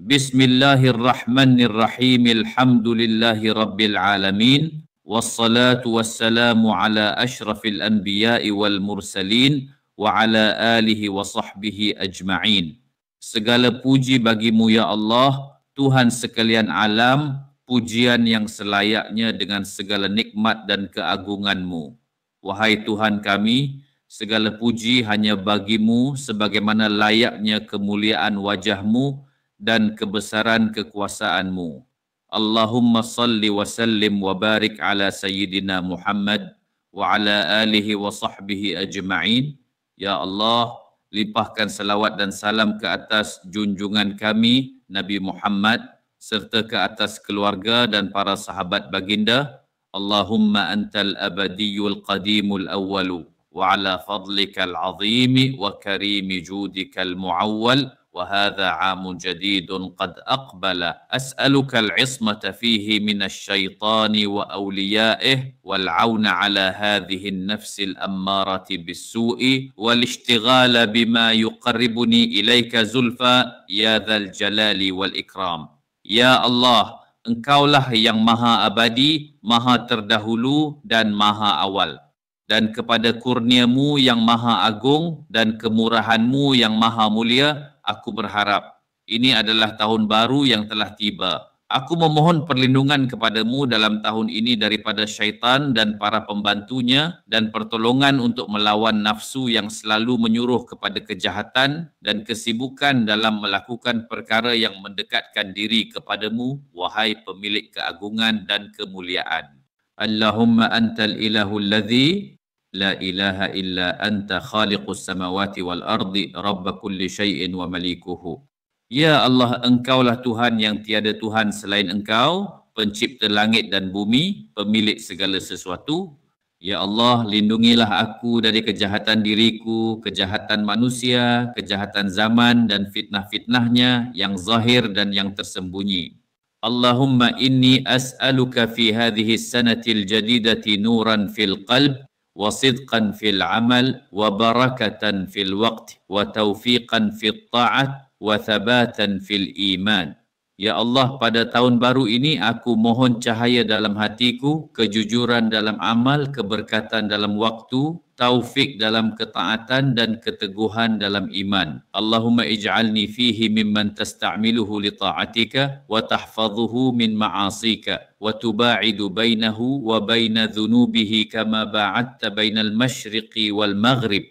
Bismillahirrahmanirrahim. Alhamdulillahi rabbil alamin. Wassalatu wassalamu ala ashrafil anbiya'i wal mursalin wa ala alihi wa sahbihi ajma'in. Segala puji bagimu ya Allah, Tuhan sekalian alam, pujian yang selayaknya dengan segala nikmat dan keagunganmu. Wahai Tuhan kami, segala puji hanya bagimu sebagaimana layaknya kemuliaan wajahmu dan kebesaran kekuasaanmu. Allahumma salli wa sallim wa barik ala Sayyidina Muhammad wa ala alihi wa sahbihi ajma'in. Ya Allah, limpahkan salawat dan salam ke atas junjungan kami, Nabi Muhammad, serta ke atas keluarga dan para sahabat baginda. Allahumma antal abadiyul qadimul awwalu wa ala fadlikal azimi wa karimi judikal muawwal. وهذا عام جديد قد أقبل أسألك العصمة فيه من الشيطان وأوليائه والعون على هذه النفس الأمارة بالسوء والاشتغال بما يقربني إليك زلفى يا ذا الجلال والإكرام. يا الله, Engkaulah yang maha abadi, maha terdahulu dan maha awal. Dan kepada kurniamu yang maha agung dan kemurahanmu yang maha mulia, aku berharap. Ini adalah tahun baru yang telah tiba. Aku memohon perlindungan kepadamu dalam tahun ini daripada syaitan dan para pembantunya dan pertolongan untuk melawan nafsu yang selalu menyuruh kepada kejahatan dan kesibukan dalam melakukan perkara yang mendekatkan diri kepadamu, wahai pemilik keagungan dan kemuliaan. Allahumma antal ilahul ladzi la ilaha illa anta khaliqus samawati wal ardi rabba kulli syai'in wa malikuhu. Ya Allah, Engkaulah Tuhan yang tiada Tuhan selain Engkau, pencipta langit dan bumi, pemilik segala sesuatu. Ya Allah, lindungilah aku dari kejahatan diriku, kejahatan manusia, kejahatan zaman dan fitnah-fitnahnya yang zahir dan yang tersembunyi. Allahumma inni as'aluka fi hadhihi sanatil jadidati nuran fil qalb wa sidqan fil amal wa barakatan fil waqt wa taufiqan fit ta'at wa thabatan fil iman. Ya Allah, pada tahun baru ini aku mohon cahaya dalam hatiku, kejujuran dalam amal, keberkatan dalam waktu, taufik dalam ketaatan dan keteguhan dalam iman. Allahumma ij'alni fihi mimman tasta'miluhu li ta'atika wa tahfazuhu min ma'asika wa tuba'idu bainahu wa baina dhunubihi kama ba'adta bainal masyriqi wal maghrib.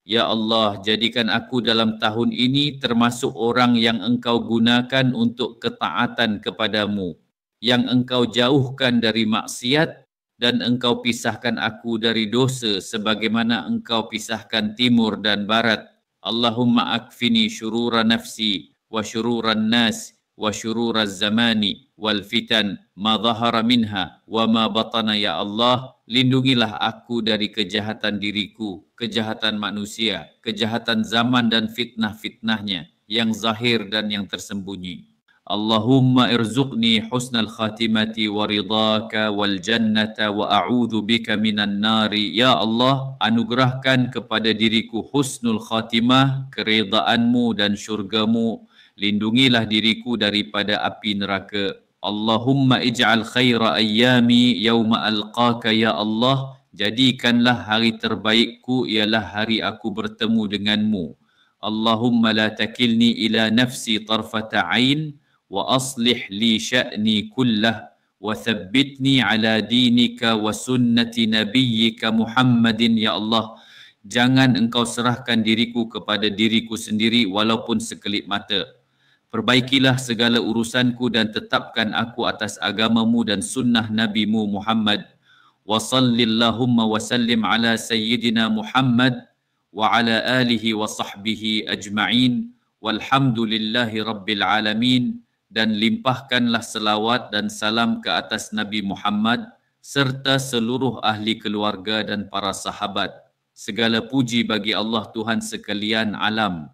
Ya Allah, jadikan aku dalam tahun ini termasuk orang yang Engkau gunakan untuk ketaatan kepadamu, yang Engkau jauhkan dari maksiat dan Engkau pisahkan aku dari dosa sebagaimana Engkau pisahkan timur dan barat. Allahumma akfini syurura nafsi wa syururan nas wa syururaz zamani wal fitan ma dhahara minha wa ma batana. Ya Allah, lindungilah aku dari kejahatan diriku, kejahatan manusia, kejahatan zaman dan fitnah-fitnahnya yang zahir dan yang tersembunyi. Allahumma irzuqni husnal khatimati wa ridhaka wal jannata wa a'udzu bika minan nari. Ya Allah, anugerahkan kepada diriku husnul khatimah, keridhaanmu dan syurgamu. Lindungilah diriku daripada api neraka. Allahumma ij'al khaira ayyami yawma alqaka. Ya Allah, jadikanlah hari terbaikku ialah hari aku bertemu denganmu. Allahumma la takilni ila nafsi tarfata ain wa aslih li sya'ni kullah wa thabbitni ala dinika wa sunnati nabiyyika Muhammadin. Ya Allah, jangan Engkau serahkan diriku kepada diriku sendiri walaupun sekelip mata. Perbaikilah segala urusanku dan tetapkan aku atas agamamu dan sunnah Nabi-Mu Muhammad. Wa sallillahumma wa sallim ala Sayyidina Muhammad wa ala alihi wa sahbihi ajma'in. Walhamdulillahi rabbil alamin. Dan limpahkanlah selawat dan salam ke atas Nabi Muhammad serta seluruh ahli keluarga dan para sahabat. Segala puji bagi Allah Tuhan sekalian alam.